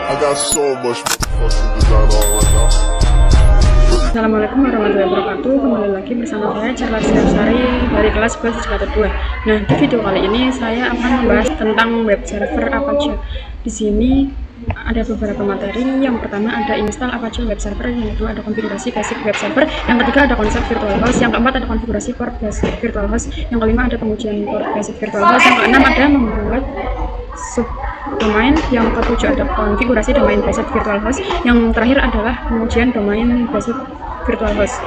I got so much fucking design on right now. Assalamualaikum warahmatullahi wabarakatuh. Kembali lagi bersama saya Charlotte Sari dari kelas 11 2. Nah, di video kali ini saya akan membahas tentang web server Apache. Di sini ada beberapa materi. Yang pertama ada install Apache web server, yang kedua ada konfigurasi basic web server, yang ketiga ada konsep virtual host, yang keempat ada konfigurasi port basic virtual host, yang kelima ada pengujian port basic virtual host, yang keenam ada membuat subdomain, yang ketujuh ada konfigurasi domain basic virtual host, yang terakhir adalah pengujian domain basic virtual host.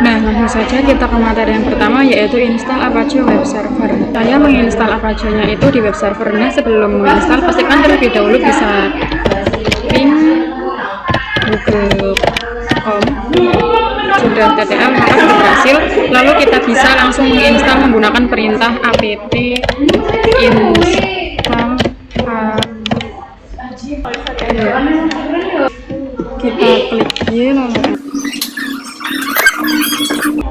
Nah, langsung saja kita ke materi yang pertama, yaitu install Apache web server. Saya menginstal Apache-nya itu di web server. Nah, sebelum menginstal pastikan terlebih dahulu bisa link google.com sudah TTL, maka sudah berhasil. Lalu kita bisa langsung menginstal menggunakan perintah apt install. Kita klik Y,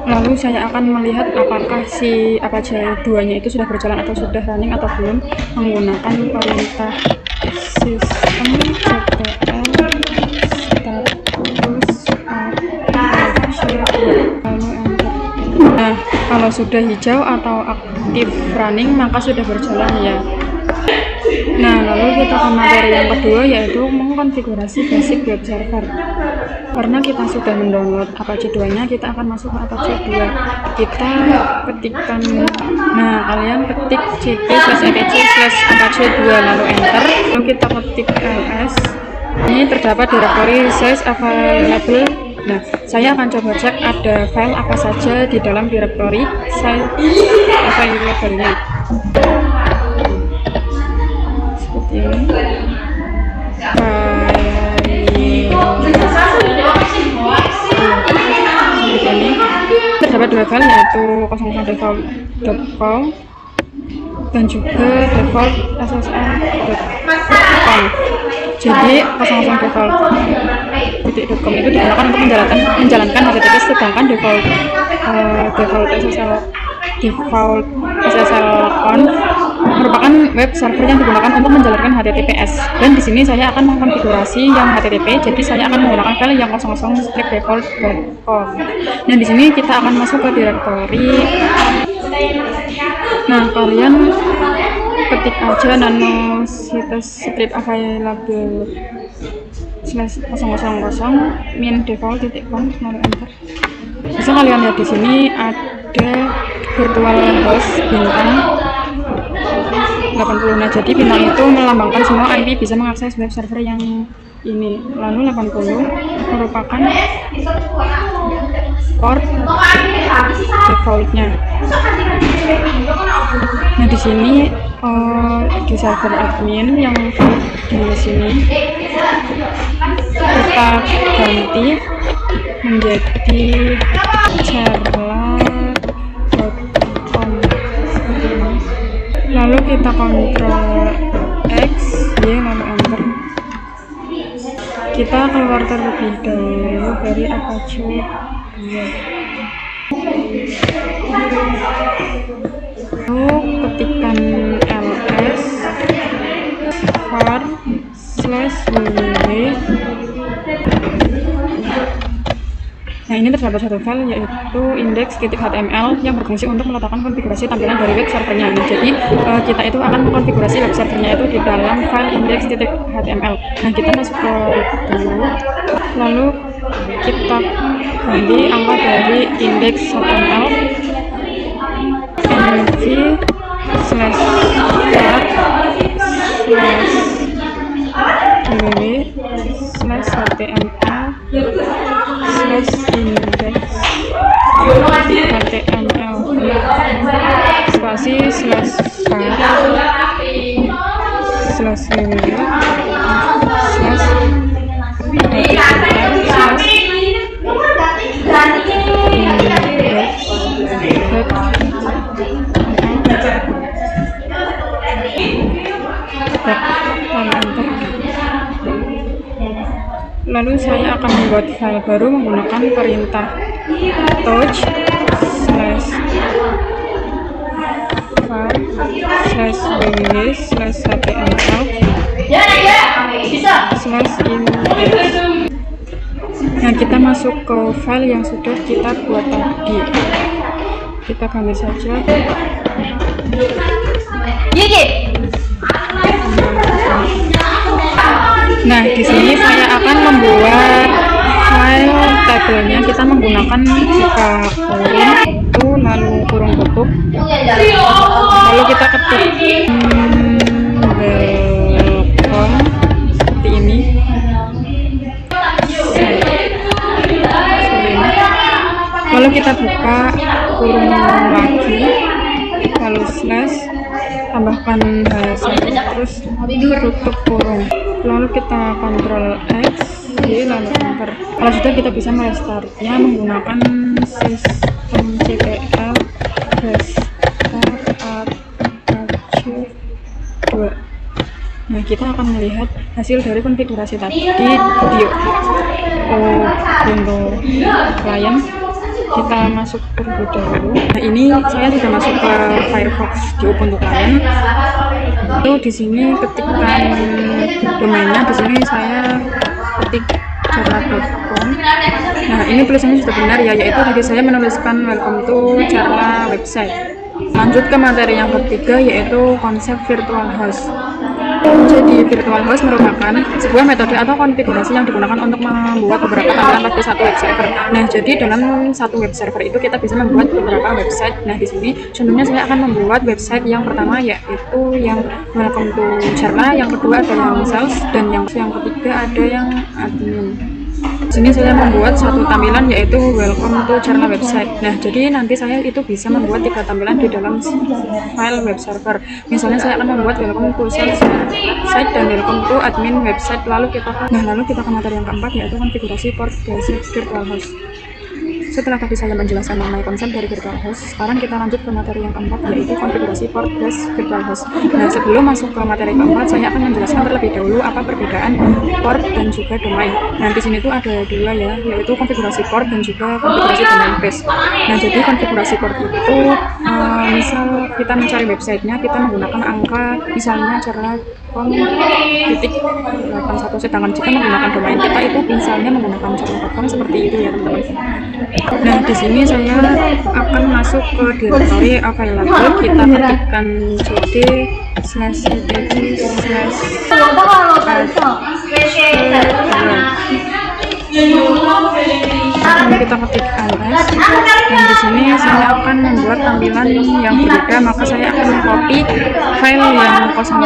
lalu saya akan melihat apakah si Apache 2 nya itu sudah berjalan atau sudah running atau belum, menggunakan perintah sistem ctl status Apache 2, lalu enter. Nah, kalau sudah hijau atau aktif running maka sudah berjalan ya. Nah, lalu kita ke materi yang kedua, yaitu mengkonfigurasi basic web server. Karena kita sudah mendownload Apache 2 nya, kita akan masuk ke Apache 2. Kita ketikkan, nah kalian ketik cp/etc/apache 2 lalu enter. Lalu kita ketik ls. Ini terdapat directory size available. Nah, saya akan coba cek ada file apa saja di dalam directory size available-nya. Seperti ini. Terdapat dua file, yaitu 00default.com dan juga default ssl.com. Jadi 00default.com itu digunakan untuk menjalankan HTTP, sedangkan default SSL-on merupakan web server yang digunakan untuk menjalankan HTTPS. Dan di sini saya akan mengkonfigurasi yang HTTP, jadi saya akan menggunakan file yang 00/default.com. Dan di sini kita akan masuk ke directory. Nah, kalian ketik aja nano script available /000 min default.com lalu enter. Bisa kalian lihat di sini ada virtual host bintang 80. Nah, jadi bintang itu melambangkan semua IP bisa mengakses web server yang ini. Lalu 80 merupakan port defaultnya. Nah, di sini di server admin yang di sini kita ganti menjadi charla.com. Lalu kita Ctrl X, Y, lalu enter. Kita keluar terlebih dahulu dari Apache 2. Lalu ketikkan ls var/www. Nah, ini terdapat satu file, yaitu index.html yang berfungsi untuk meletakkan konfigurasi tampilan dari web servernya. Nah, jadi kita itu akan mengkonfigurasi web servernya itu di dalam file index.html. Nah, kita masuk ke dulu, lalu kita ganti angka dari index.html nv/start/www/index.html spasi Lalu saya akan membuat file baru menggunakan perintah touch /var/www/html index. Nah, kita masuk ke file yang sudah kita buat tadi. Kita gambar saja. Nah, di sini saya akan membuat file tabelnya. Kita menggunakan buka kurung itu, lalu kurung tutup, lalu kita ketik welcome seperti ini. Lalu kita buka kurung lagi, lalu slash, tambahkan satu, terus tutup kurung, lalu kita Ctrl X, lalu enter. Kalau sudah, kita bisa merestartnya menggunakan sistem cpl archive 2. Nah, kita akan melihat hasil dari konfigurasi tadi di Ubuntu klien. Kita masuk terlebih dahulu. Nah, ini saya sudah masuk ke Firefox di Ubuntu klien. Itu di sini ketikkan domainnya. Di sini saya ketik charla.com. Nah, ini tulisannya sudah benar ya, yaitu tadi saya menuliskan welcome to Charla website. Lanjut ke materi yang ketiga, yaitu konsep virtual host. Jadi virtual host merupakan sebuah metode atau konfigurasi yang digunakan untuk membuat beberapa tampilan pada satu web server. Nah, jadi dalam satu web server itu kita bisa membuat beberapa website. Nah, di sini contohnya saya akan membuat website yang pertama, yaitu yang welcome to Charla, yang kedua ada yang sales, dan yang ketiga ada yang admin. Di sini saya membuat satu tampilan, yaitu welcome to Charla website. Nah, jadi nanti saya itu bisa membuat 3 tampilan di dalam file web server. Misalnya saya akan membuat welcome to sales website dan welcome to admin website. Lalu kita ke materi yang keempat, yaitu konfigurasi port basic virtual host. Setelah tadi saya menjelaskan mengenai konsep dari virtual host, sekarang kita lanjut ke materi yang keempat, yaitu konfigurasi port base virtual host. Nah, sebelum masuk ke materi keempat, saya akan menjelaskan terlebih dahulu apa perbedaan port dan juga domain. Nah, di sini tuh ada dua ya, yaitu konfigurasi port dan juga konfigurasi domain base. Nah, jadi konfigurasi port itu misal kita mencari websitenya, kita menggunakan angka misalnya charla.com.81, sedangkan jika menggunakan domain kita itu misalnya menggunakan charla.com, seperti itu ya teman-teman. Nah, di sini saya akan masuk ke directory available. Kita ketikkan kita ketik ls, dan di sini saya akan membuat tampilan yang berbeda, maka saya akan mengcopy file yang 000.com.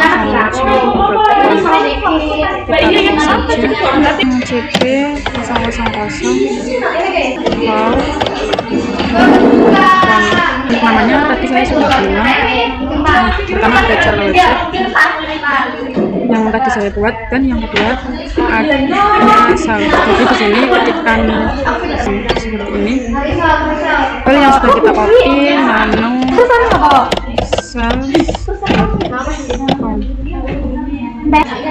Kita cp 000 namanya tadi saya sudah bilang. Pertama ada Charla website yang tadi saya buat, dan yang kedua ada asal. Jadi di sini ketikkan seperti ini. File yang sudah kita copy, nano sales.com.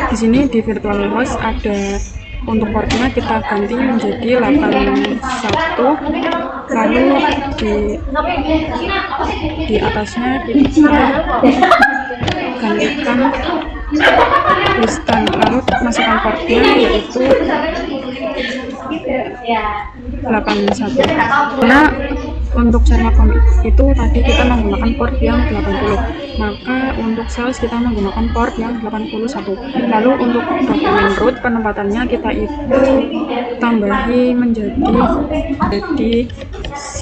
Di sini di virtual host ada untuk portnya kita ganti menjadi 81, lalu di atasnya kita gantikan listan, lalu masukkan portnya yaitu 81. Nah, untuk Charla.com itu tadi kita menggunakan port yang 80, maka untuk sales kita menggunakan port yang 81. Lalu untuk dokumen root penempatannya kita itu tambahi menjadi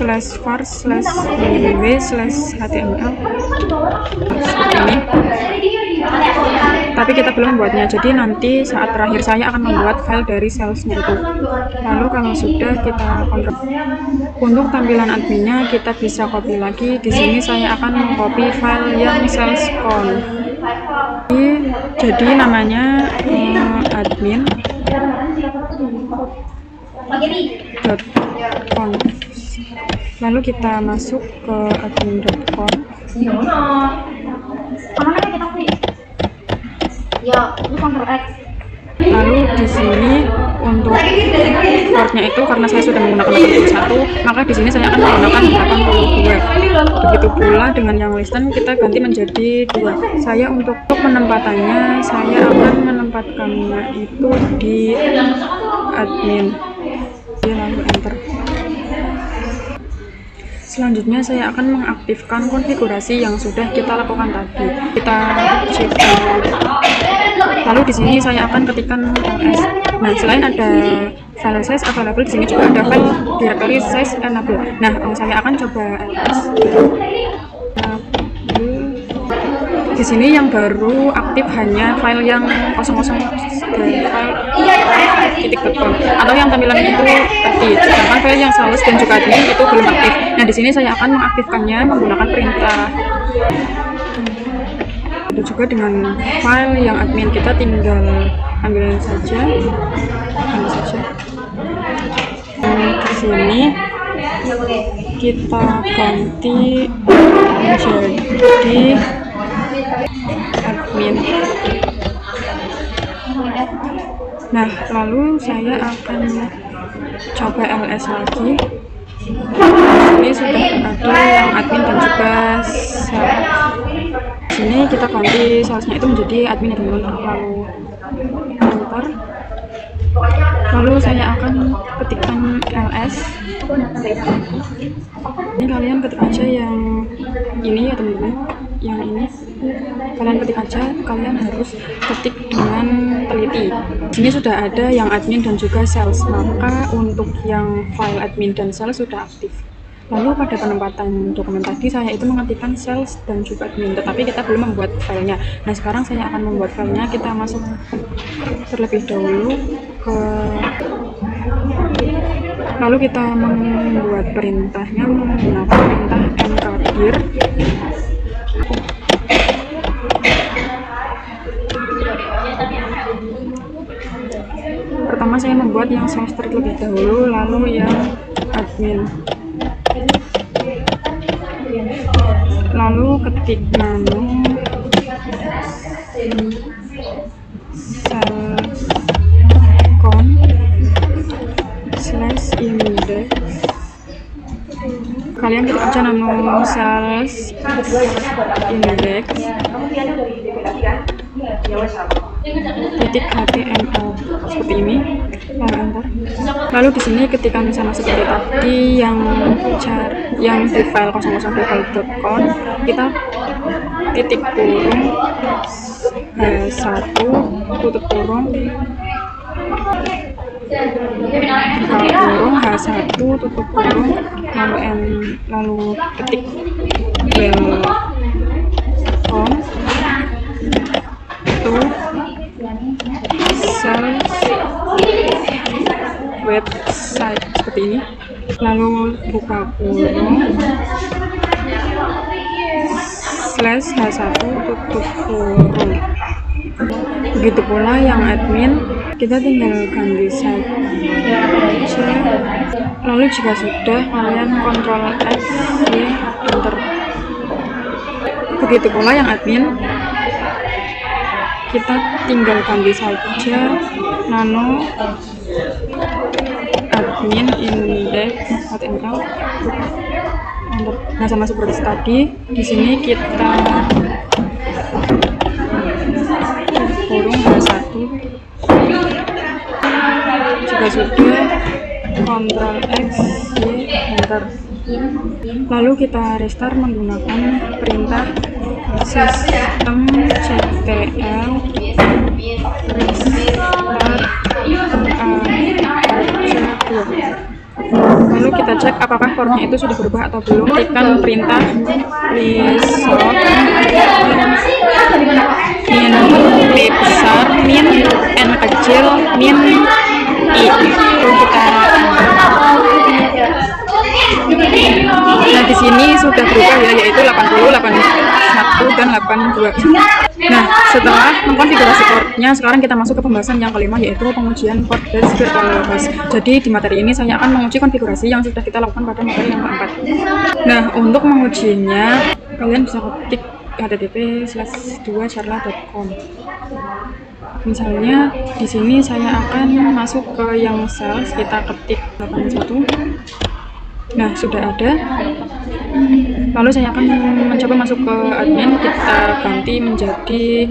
/var/www/html seperti ini. Tapi kita belum buatnya, jadi nanti saat terakhir saya akan membuat file dari salesnya itu. Lalu kalau sudah, kita kontrol. Untuk tampilan adminnya kita bisa copy lagi. Di sini saya akan mengcopy file yang sales.com. Jadi namanya admin.com. Lalu kita masuk ke admin.com. Ya, itu Ctrl X. Lalu di sini untuk chordnya itu karena saya sudah menggunakan 81, maka di sini saya akan menggunakan 82. Begitu pula dengan yang listen kita ganti menjadi 2. Saya untuk penempatannya saya akan menempatkannya itu di admin. Lalu enter. Selanjutnya saya akan mengaktifkan konfigurasi yang sudah kita lakukan tadi. Kita cek. Lalu di sini saya akan ketikkan ls. Nah, selain ada file size available, di sini juga ada file directory size enable. Nah, saya akan coba ls. Di sini yang baru aktif hanya file yang 00 dan file titik.com atau yang tampilannya itu tadi. Sedangkan file yang sales dan juga admin itu belum aktif. Nah, di sini saya akan mengaktifkannya menggunakan perintah. Itu juga dengan file yang admin, kita tinggal ambil saja. Di sini kita ganti menjadi admin. Nah, lalu saya akan coba ls lagi. Ini sudah ada yang admin dan juga sales. Sini kita ganti salesnya itu menjadi admin dulu, lalu enter. Lalu saya akan ketikkan ls. Ini kalian ketik aja yang ini ya teman-teman, yang ini kalian ketik aja, kalian harus ketik dengan teliti. Sini sudah ada yang admin dan juga sales, maka untuk yang file admin dan sales sudah aktif. Lalu pada penempatan dokumen tadi saya itu mengetikkan sales dan juga admin, tetapi kita belum membuat filenya. Nah, sekarang saya akan membuat filenya. Kita masuk terlebih dahulu ke, lalu kita membuat perintahnya menggunakan perintah mkdir. Pertama saya membuat yang sales terlebih dahulu, lalu yang admin. Lalu ketik nano salcon /index. Kalian ketik aja nano sales index .html seperti ini, lalu enter. Lalu di sini ketika sama seperti tadi yang di file 00default.com, kita titik kurung h1 tutup kurung h1 tutup kurung, lalu ketik welcome to sales website seperti ini, lalu buka kurung /h1 tutup kurung. Begitu pula yang admin, kita tinggal ganti saja. Lalu jika sudah, kalian Ctrl X, Y, enter. Begitu pula yang admin, kita tinggal ganti saja nano admin index.html. Nah, sama seperti tadi, di sini kita kurung h1. Jika sudah, Ctrl X, Y, enter. Lalu kita restart menggunakan perintah systemctl restart Lalu kita cek apakah portnya itu sudah berubah atau belum. Ketikkan perintah resolve min p besar min n kecil min i. Lalu kita nah, di sini sudah berubah ya, yaitu 80, 81 dan 82. Nah, setelah mengkonfigurasi portnya, sekarang kita masuk ke pembahasan yang kelima, yaitu pengujian port based virtual host. Jadi di materi ini saya akan menguji konfigurasi yang sudah kita lakukan pada materi yang keempat. Nah, untuk mengujinya kalian bisa ketik http:/2charla.com. Misalnya di sini saya akan masuk ke yang sales, kita ketik 81. Nah, sudah ada. Lalu saya akan mencoba masuk ke admin, kita ganti menjadi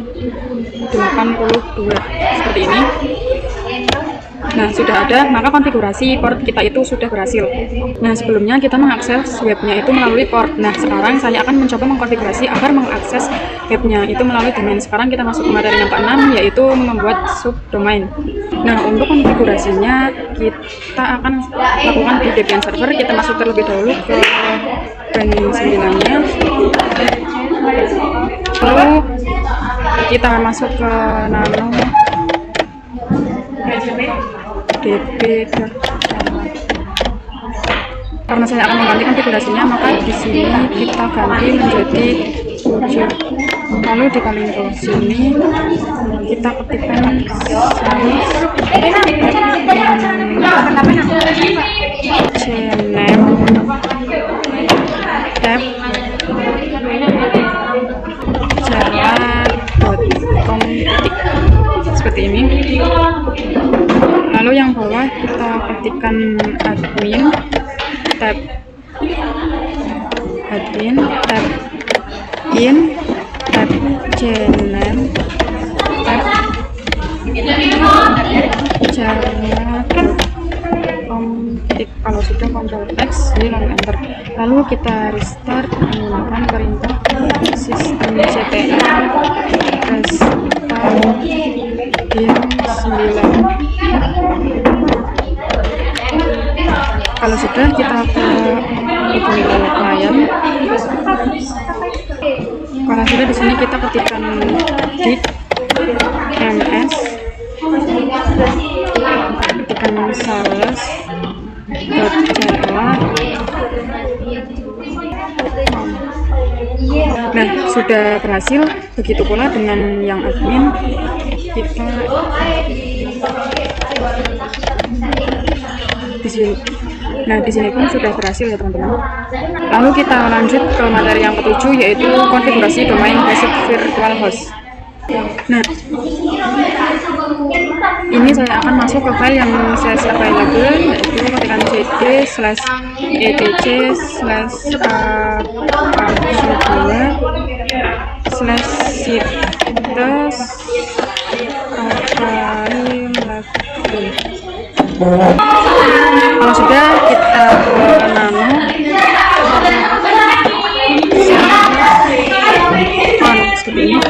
82 seperti ini. Nah, sudah ada, maka konfigurasi port kita itu sudah berhasil. Nah, sebelumnya kita mengakses webnya itu melalui port. Nah, sekarang saya akan mencoba mengkonfigurasi agar mengakses webnya itu melalui domain. Sekarang kita masuk ke materi yang ke-6, yaitu membuat subdomain. Nah, untuk konfigurasinya kita akan lakukan di Debian server. Kita masuk terlebih dahulu ke band 9-nya. Lalu kita masuk ke nano db. Karena saya akan mengganti konfigurasinya, maka di sini kita ganti menjadi 7. Lalu dikali ke sini kita ketikkan cnm.com seperti ini. Lalu yang bawah kita ketikkan admin tab in tab cnm tab java.com. Kalau sudah Ctrl X lalu enter. Lalu kita restart menggunakan perintah systemctl restart bin 9. Kalau sudah, kita ke klien. Kalau sudah, di sini kita ketikkan git ms, ketikkan sales.java. Nah, sudah berhasil. Begitu pula dengan yang admin, kita di sini. Nah, di sini pun sudah berhasil ya teman-teman. Lalu kita lanjut ke materi yang ke-7, yaitu konfigurasi domain basic virtual host. Nah, ini saya akan masuk ke file yang saya available, yaitu ketikkan Kalau sudah, kita ke nano seperti ini.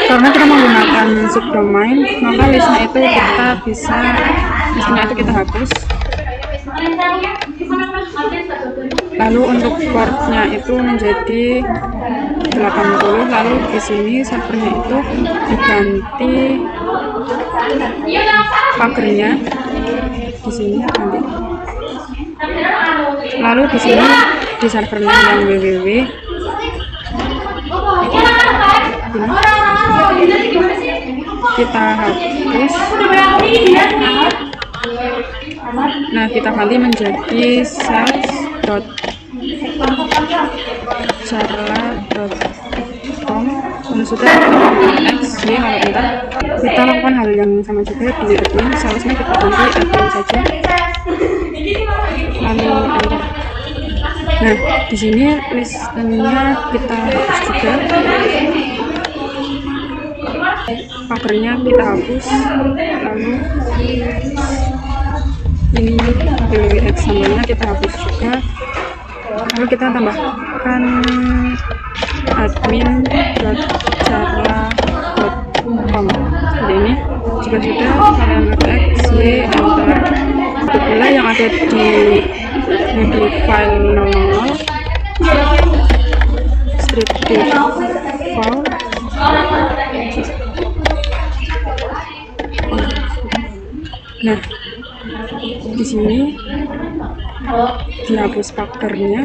Karena kita menggunakan subdomain, maka listnya itu kita hapus. Lalu untuk portnya itu menjadi 80. Lalu di sini servernya itu diganti pagernya di sini nanti. Lalu di sini di servernya yang www kita hapus. Nah, kita ganti menjadi sales.charla.com. Sudah X lalu enter. Kita lakukan hal yang sama juga di admin. Salesnya kita ganti admin saja, lalu enter. Nah, di sini listennya kita hapus juga, pagernya kita hapus, lalu ini www sambalnya kita hapus juga. Lalu kita tambahkan admin.charla.com seperti ini. Jika sudah, kalian ngetik enter. Itulah yang ada di file 00 script file. Nah, di sini dihapus pagernya.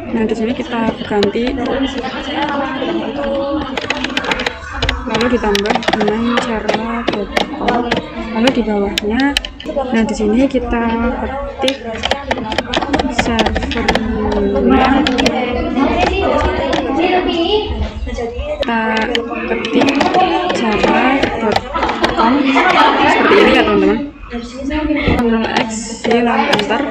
Nah, di sini kita ganti, lalu ditambah dengan charla.com. Lalu di bawahnya, nah di sini kita ketik servernya Kita ketik charla.com seperti ini ya teman-teman. Ctrl X lalu enter.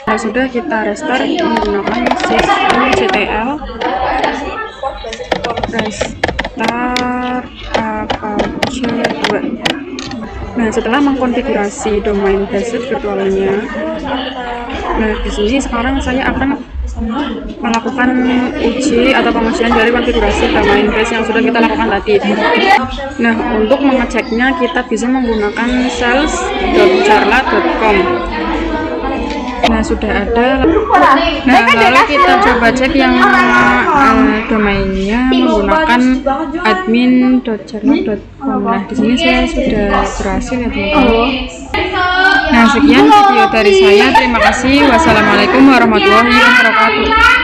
Nah, sudah kita restart menggunakan sistem CTL. Restart Apache 2. Nah, setelah mengkonfigurasi domain base virtualnya, nah di sini sekarang saya akan melakukan uji atau pengujian dari konfigurasi domain base yang sudah kita lakukan tadi. Nah, untuk mengeceknya kita bisa menggunakan sales.charla.com. Nah, sudah ada. Nah, lalu kita coba cek yang domainnya menggunakan admin.charla.com. Nah, di sini saya sudah berhasil ya teman-teman. Nah, sekian video dari saya. Terima kasih. Wassalamualaikum warahmatullahi wabarakatuh.